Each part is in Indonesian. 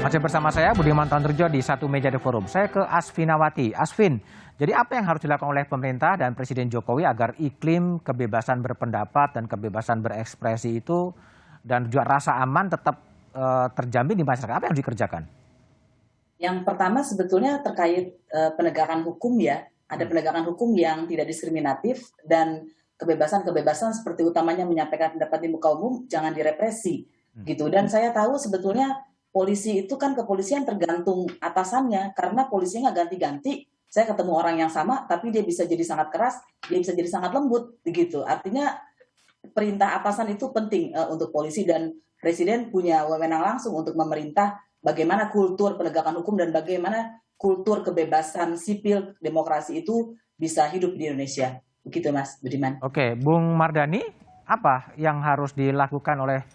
Masih bersama saya Budiman Tanurjo di Satu Meja The Forum. Saya ke Asfinawati. Asvin, jadi apa yang harus dilakukan oleh pemerintah dan Presiden Jokowi agar iklim kebebasan berpendapat dan kebebasan berekspresi itu dan juga rasa aman tetap terjamin di masyarakat? Apa yang harus dikerjakan? Yang pertama sebetulnya terkait penegakan hukum ya. Ada penegakan hukum yang tidak diskriminatif dan kebebasan-kebebasan seperti utamanya menyampaikan pendapat di muka umum jangan direpresi gitu. Dan saya tahu sebetulnya polisi itu kan kepolisian tergantung atasannya karena polisinya nggak ganti-ganti. Saya ketemu orang yang sama tapi dia bisa jadi sangat keras, dia bisa jadi sangat lembut begitu. Artinya perintah atasan itu penting untuk polisi dan Presiden punya wewenang langsung untuk memerintah bagaimana kultur penegakan hukum dan bagaimana kultur kebebasan sipil demokrasi itu bisa hidup di Indonesia. Begitu Mas Budiman. Oke, Bung Mardhani, apa yang harus dilakukan oleh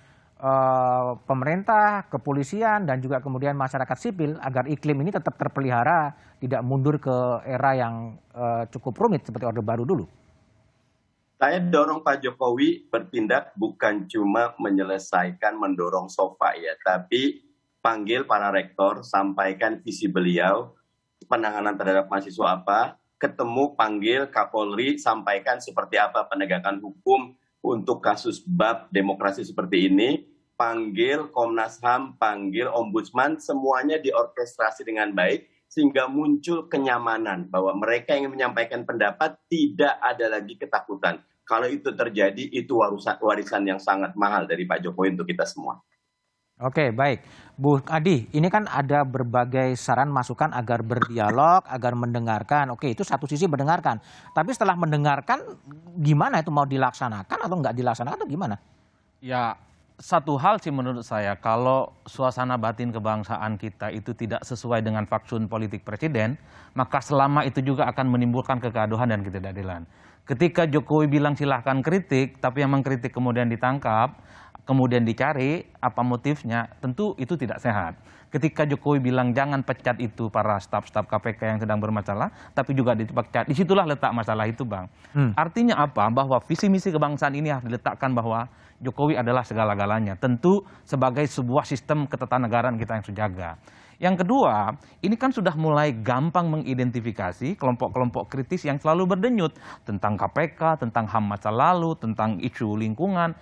pemerintah, kepolisian, dan juga kemudian masyarakat sipil agar iklim ini tetap terpelihara, tidak mundur ke era yang cukup rumit seperti Orde Baru dulu? Saya dorong Pak Jokowi bertindak bukan cuma menyelesaikan mendorong sofa ya, tapi panggil para rektor, sampaikan visi beliau, penanganan terhadap mahasiswa apa, ketemu panggil Kapolri, sampaikan seperti apa penegakan hukum untuk kasus bab demokrasi seperti ini, panggil Komnas HAM, panggil Ombudsman, semuanya diorkestrasi dengan baik, sehingga muncul kenyamanan bahwa mereka yang menyampaikan pendapat tidak ada lagi ketakutan. Kalau itu terjadi, itu warisan yang sangat mahal dari Pak Jokowi untuk kita semua. Oke, baik. Bu Adi, ini kan ada berbagai saran masukan agar berdialog, agar mendengarkan. Oke, itu satu sisi mendengarkan. Tapi setelah mendengarkan, gimana itu mau dilaksanakan atau nggak dilaksanakan atau gimana? Ya, satu hal sih menurut saya, kalau suasana batin kebangsaan kita itu tidak sesuai dengan faksun politik presiden, maka selama itu juga akan menimbulkan kegaduhan dan ketidakadilan. Ketika Jokowi bilang silahkan kritik, tapi yang mengkritik kemudian ditangkap, kemudian dicari apa motifnya, tentu itu tidak sehat. Ketika Jokowi bilang jangan pecat itu para staf-staf KPK yang sedang bermasalah, tapi juga dipecat, disitulah letak masalah itu, Bang. Artinya apa? Bahwa visi misi kebangsaan ini harus diletakkan bahwa Jokowi adalah segala-galanya. Tentu sebagai sebuah sistem ketatanegaraan kita yang sejaga. Yang kedua, ini kan sudah mulai gampang mengidentifikasi kelompok-kelompok kritis yang selalu berdenyut tentang KPK, tentang HAM masa lalu, tentang isu lingkungan.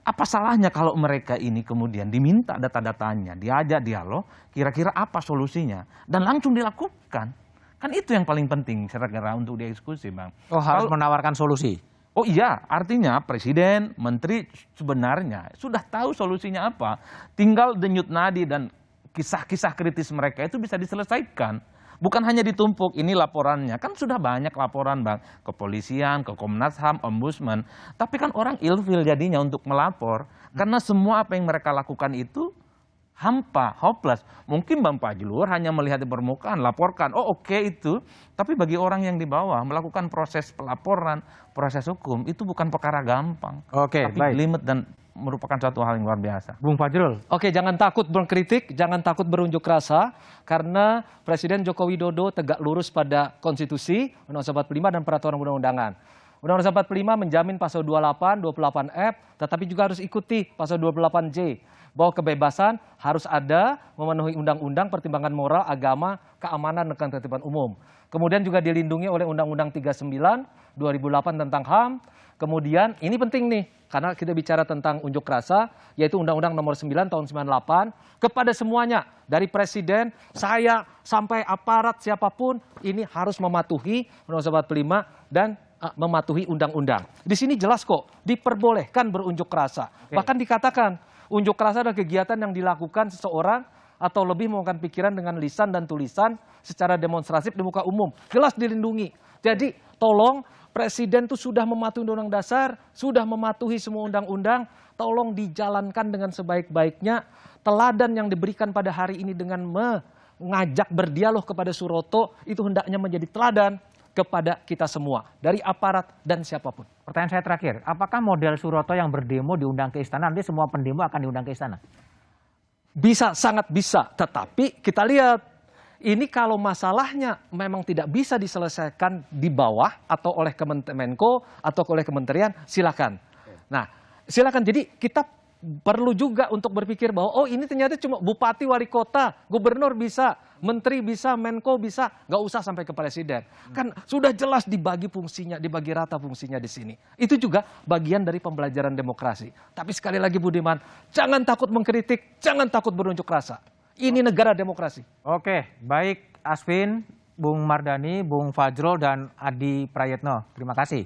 Apa salahnya kalau mereka ini kemudian diminta data-datanya, diajak dialog, kira-kira apa solusinya, dan langsung dilakukan. Kan itu yang paling penting kira-kira untuk didiskusi, Bang. Oh, harus menawarkan solusi? Oh iya, artinya presiden, menteri sebenarnya sudah tahu solusinya apa. Tinggal denyut nadi dan kisah-kisah kritis mereka itu bisa diselesaikan. Bukan hanya ditumpuk, ini laporannya. Kan sudah banyak laporan, Bang. Kepolisian, ke Komnas HAM, Ombudsman. Tapi kan orang ilfil jadinya untuk melapor. Karena semua apa yang mereka lakukan itu hampa, hopeless. Mungkin Bang Fajrul hanya melihat di permukaan, laporkan. Oh oke itu. Tapi bagi orang yang di bawah, melakukan proses pelaporan, proses hukum, itu bukan perkara gampang. Oke, tapi baik. jelimet dan merupakan suatu hal yang luar biasa. Bung Fajrul. Oke, jangan takut berkritik, jangan takut berunjuk rasa, karena Presiden Joko Widodo tegak lurus pada konstitusi, Undang-Undang 45 dan peraturan undang-undangan. Undang-Undang 45 menjamin pasal 28, 28F, tetapi juga harus ikuti pasal 28J, bahwa kebebasan harus ada, memenuhi undang-undang, pertimbangan moral, agama, keamanan, dan ketertiban umum. Kemudian juga dilindungi oleh Undang-Undang 39, 2008 tentang HAM. Kemudian ini penting nih, karena kita bicara tentang unjuk rasa, yaitu Undang-Undang nomor 9 tahun 98, kepada semuanya, dari presiden, saya, sampai aparat siapapun, ini harus mematuhi Undang-Undang 45 dan mematuhi undang-undang. Di sini jelas kok, diperbolehkan berunjuk rasa. Bahkan dikatakan, unjuk rasa adalah kegiatan yang dilakukan seseorang atau lebih menggunakan pikiran dengan lisan dan tulisan secara demonstrasif di muka umum. Jelas dilindungi. Jadi tolong, Presiden itu sudah mematuhi Undang-Undang Dasar, sudah mematuhi semua undang-undang, tolong dijalankan dengan sebaik-baiknya. Teladan yang diberikan pada hari ini dengan mengajak berdialog kepada Suroto, itu hendaknya menjadi teladan kepada kita semua, dari aparat dan siapapun. Pertanyaan saya terakhir, apakah model Suroto yang berdemo diundang ke istana, nanti semua pendemo akan diundang ke istana? Bisa, sangat bisa, tetapi kita lihat, ini kalau masalahnya memang tidak bisa diselesaikan di bawah atau oleh Menko atau oleh kementerian, silakan. Nah, silakan. Jadi kita perlu juga untuk berpikir bahwa oh ini ternyata cuma bupati, wali kota, gubernur bisa, menteri bisa, menko bisa, nggak usah sampai ke presiden. Kan sudah jelas dibagi fungsinya, dibagi rata fungsinya di sini. Itu juga bagian dari pembelajaran demokrasi. Tapi sekali lagi Budiman, jangan takut mengkritik, jangan takut berunjuk rasa. Ini negara demokrasi. Oke, baik Asvin, Bung Mardhani, Bung Fajrul, dan Adi Prayetno. Terima kasih.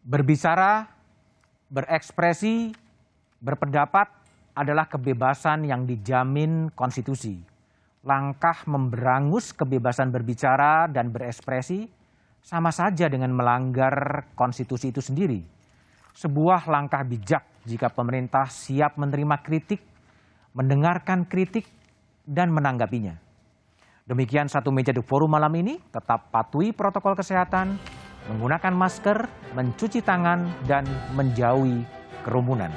Berbicara, berekspresi, berpendapat adalah kebebasan yang dijamin konstitusi. Langkah memberangus kebebasan berbicara dan berekspresi sama saja dengan melanggar konstitusi itu sendiri. Sebuah langkah bijak jika pemerintah siap menerima kritik, mendengarkan kritik, dan menanggapinya. Demikian Satu Meja The Forum malam ini. Tetap patuhi protokol kesehatan, menggunakan masker, mencuci tangan, dan menjauhi kerumunan.